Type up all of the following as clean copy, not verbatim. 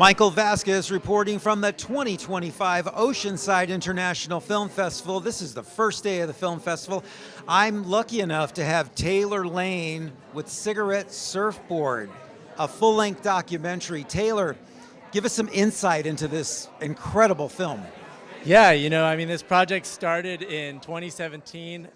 Michael Vasquez reporting from the 2025 Oceanside International Film Festival. This is the first day of the film festival. I'm lucky enough to have Taylor Lane with Cigarette Surfboard, a full-length documentary. Taylor, give us some insight into this incredible film. Yeah, this project started in 2017,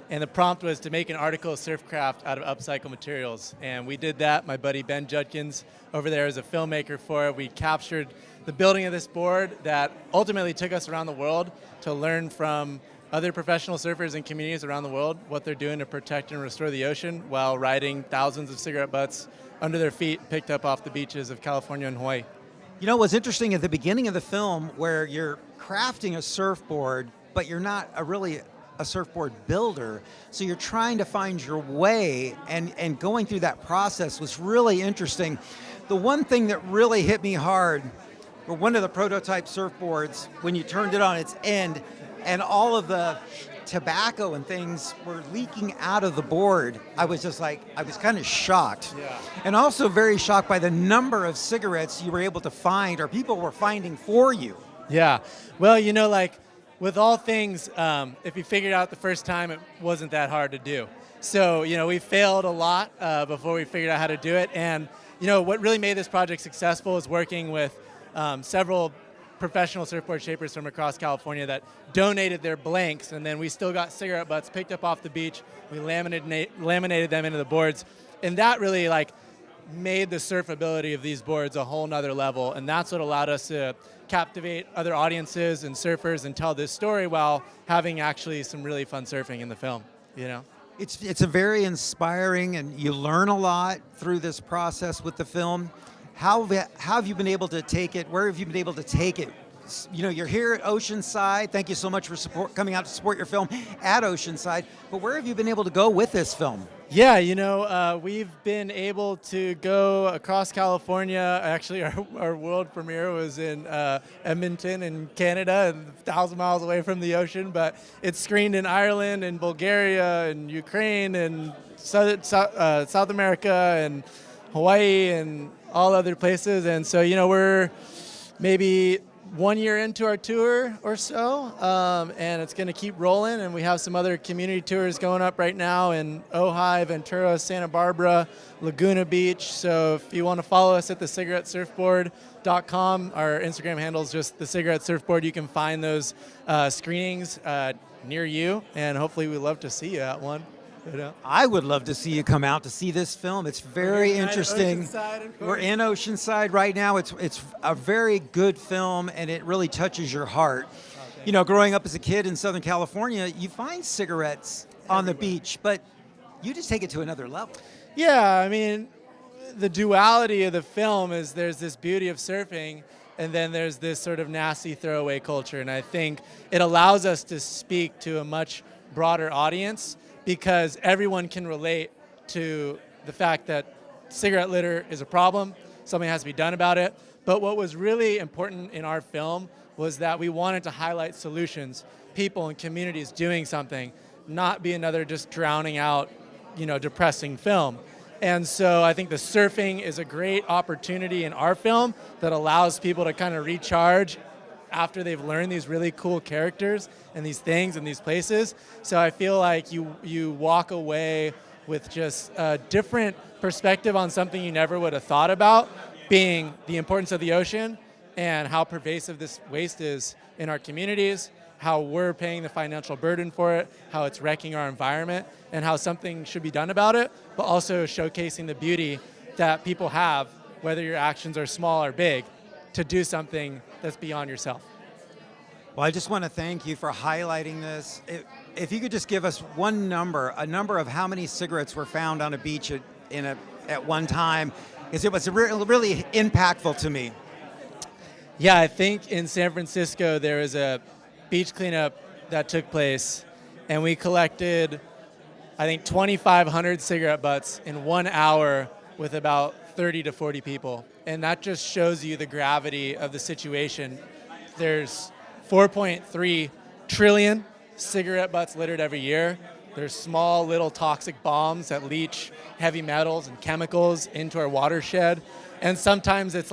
and the prompt was to make an article of surfcraft out of upcycled materials. And we did that. My buddy Ben Judkins over there is a filmmaker for it. We captured the building of this board that ultimately took us around the world to learn from other professional surfers and communities around the world what they're doing to protect and restore the ocean while riding thousands of cigarette butts under their feet picked up off the beaches of California and Hawaii. You know what's interesting at the beginning of the film where you're crafting a surfboard, but you're not really a surfboard builder, so you're trying to find your way, and going through that process was really interesting. The one thing that really hit me hard were one of the prototype surfboards when you turned it on its end and all of the tobacco and things were leaking out of the board. I was kind of shocked. Yeah. And also very shocked by the number of cigarettes you were able to find, or people were finding for you. Yeah, well, with all things, if you figured it out the first time, it wasn't that hard to do. So, we failed a lot before we figured out how to do it. And, what really made this project successful is working with several professional surfboard shapers from across California that donated their blanks, and then we still got cigarette butts picked up off the beach. We laminated them into the boards, and that really made the surfability of these boards a whole nother level, and that's what allowed us to captivate other audiences and surfers and tell this story while having actually some really fun surfing in the film. It's a very inspiring, and you learn a lot through this process with the film. How have you been able to take it? Where have you been able to take it? You're here at Oceanside. Thank you so much for coming out to support your film at Oceanside. But where have you been able to go with this film? Yeah, we've been able to go across California. Actually, our world premiere was in Edmonton in Canada, 1,000 miles away from the ocean. But it's screened in Ireland and Bulgaria and Ukraine and South America and Hawaii and all other places. And so, we're maybe 1 year into our tour or so, and it's going to keep rolling, and we have some other community tours going up right now in Ojai, Ventura, Santa Barbara, Laguna Beach. So if you want to follow us at thecigarettesurfboard.com, our Instagram handle is just The Cigarette Surfboard. You can find those screenings near you, and hopefully we'd love to see you at one. I would love to see you come out to see this film. It's very interesting. We're in Oceanside right now. It's a very good film, and it really touches your heart. Growing up as a kid in Southern California, you find cigarettes on the beach, but you just take it to another level. Yeah, the duality of the film is there's this beauty of surfing, and then there's this sort of nasty throwaway culture, and I think it allows us to speak to a much broader audience, because everyone can relate to the fact that cigarette litter is a problem, something has to be done about it. But what was really important in our film was that we wanted to highlight solutions, people and communities doing something, not be another just drowning out, depressing film. And so I think the surfing is a great opportunity in our film that allows people to kind of recharge after they've learned these really cool characters and these things and these places. So I feel like you walk away with just a different perspective on something you never would have thought about, being the importance of the ocean and how pervasive this waste is in our communities, how we're paying the financial burden for it, how it's wrecking our environment, and how something should be done about it, but also showcasing the beauty that people have, whether your actions are small or big, to do something that's beyond yourself. Well, I just want to thank you for highlighting this. If you could just give us a number of how many cigarettes were found on a beach at one time, because it was really impactful to me. Yeah, I think in San Francisco there was a beach cleanup that took place, and we collected, 2,500 cigarette butts in 1 hour with about 30 to 40 people. And that just shows you the gravity of the situation. There's 4.3 trillion cigarette butts littered every year. There's small little toxic bombs that leach heavy metals and chemicals into our watershed. And sometimes it's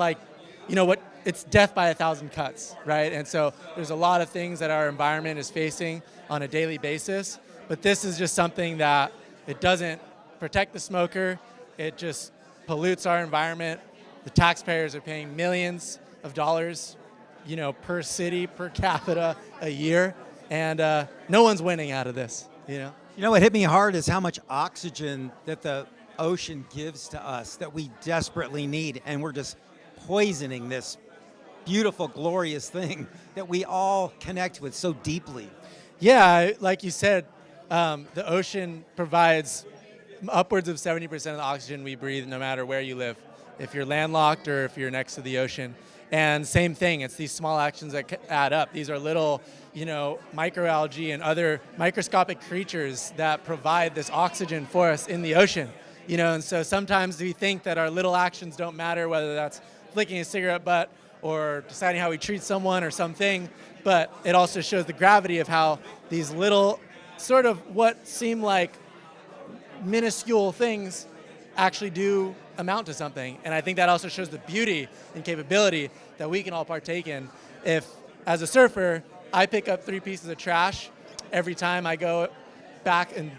it's death by 1,000 cuts, right? And so there's a lot of things that our environment is facing on a daily basis, but this is just something that it doesn't protect the smoker, it just pollutes our environment. The taxpayers are paying millions of dollars, per city, per capita a year, and no one's winning out of this, What hit me hard is how much oxygen that the ocean gives to us that we desperately need, and we're just poisoning this beautiful, glorious thing that we all connect with so deeply. Yeah, like you said, the ocean provides upwards of 70% of the oxygen we breathe no matter where you live, if you're landlocked or if you're next to the ocean. And same thing, it's these small actions that add up. These are little, microalgae and other microscopic creatures that provide this oxygen for us in the ocean. And so sometimes we think that our little actions don't matter, whether that's flicking a cigarette butt or deciding how we treat someone or something, but it also shows the gravity of how these little sort of what seem like minuscule things actually do amount to something. And I think that also shows the beauty and capability that we can all partake in. If, as a surfer, I pick up 3 pieces of trash every time I go back and,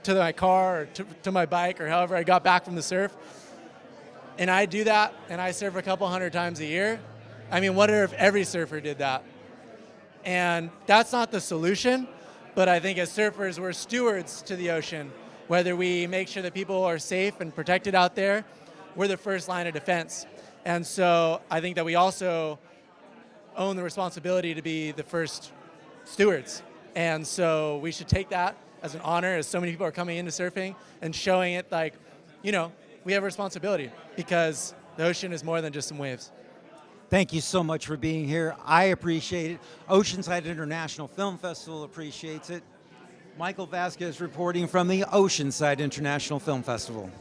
to my car or to my bike or however I got back from the surf, and I do that and I surf a couple hundred times a year, wonder if every surfer did that. And that's not the solution, but I think as surfers, we're stewards to the ocean. Whether we make sure that people are safe and protected out there, we're the first line of defense. And so I think that we also own the responsibility to be the first stewards. And so we should take that as an honor, as so many people are coming into surfing and showing it like, we have a responsibility because the ocean is more than just some waves. Thank you so much for being here. I appreciate it. Oceanside International Film Festival appreciates it. Michael Vasquez reporting from the Oceanside International Film Festival.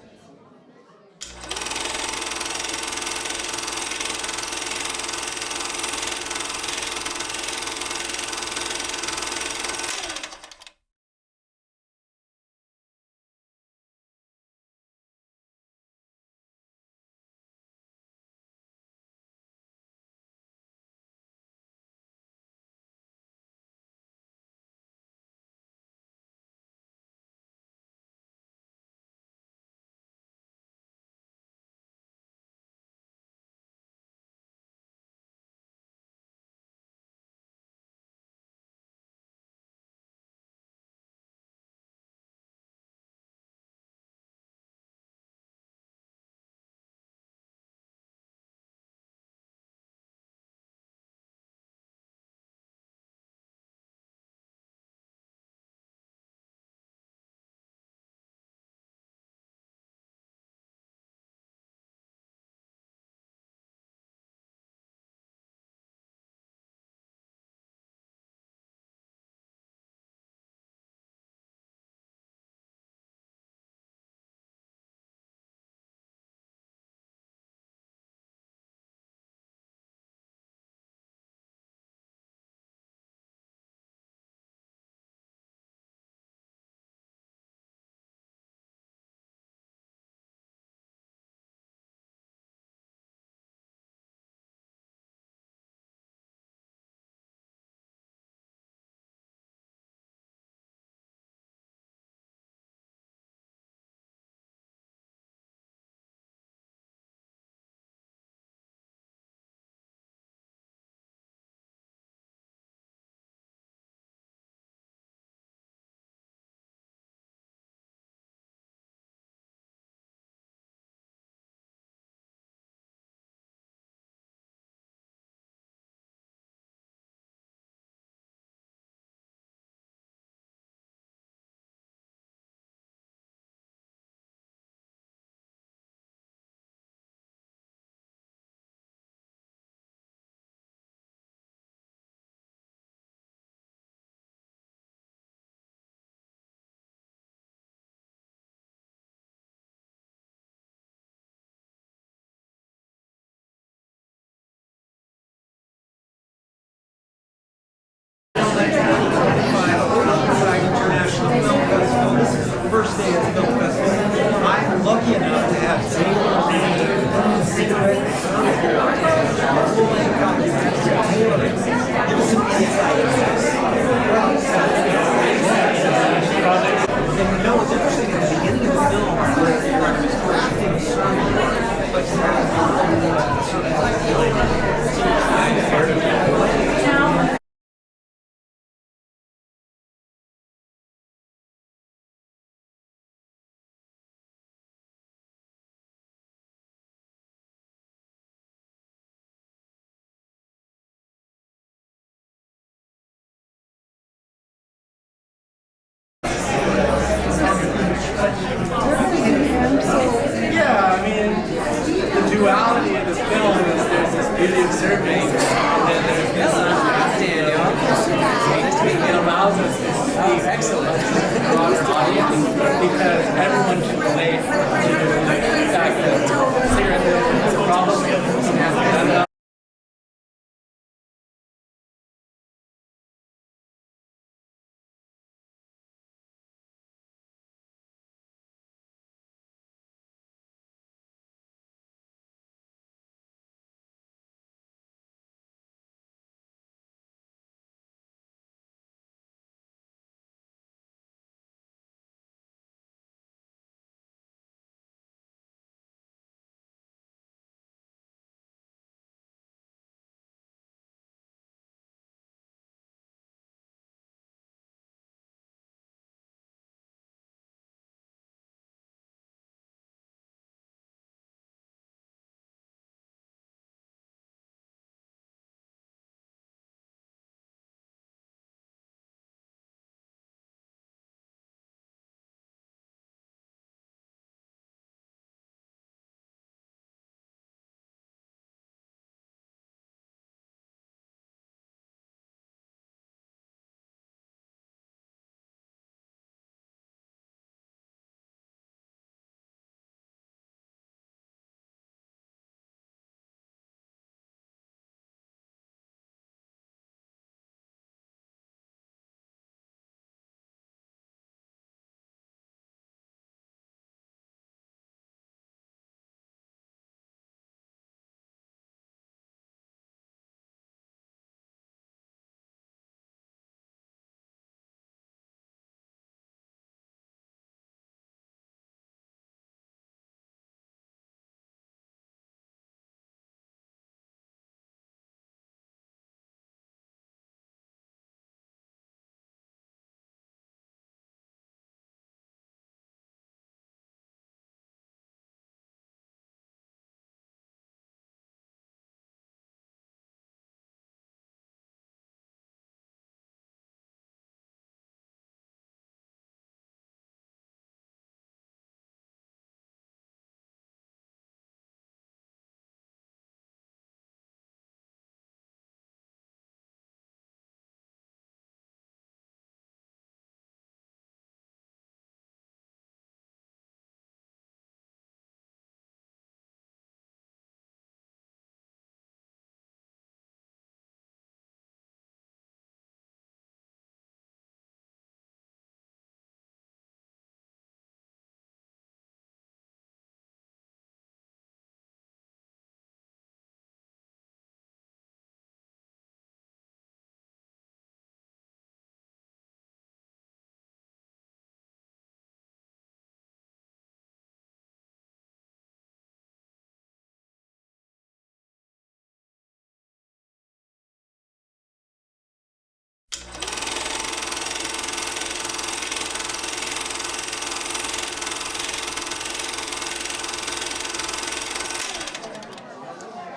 First day of the film festival. I'm lucky enough to have Cigarette Surfboard excellent to the broader audience because everyone can relate to the fact that cigarette is a problem.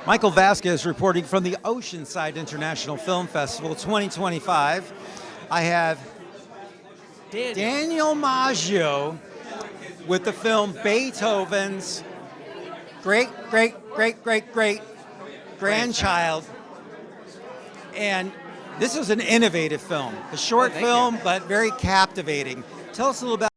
Michael Vasquez reporting from the Oceanside International Film Festival 2025. I have Daniel Maggio with the film Beethoven's great grandchild. And this is an innovative film, a short film, but very captivating. Tell us a little about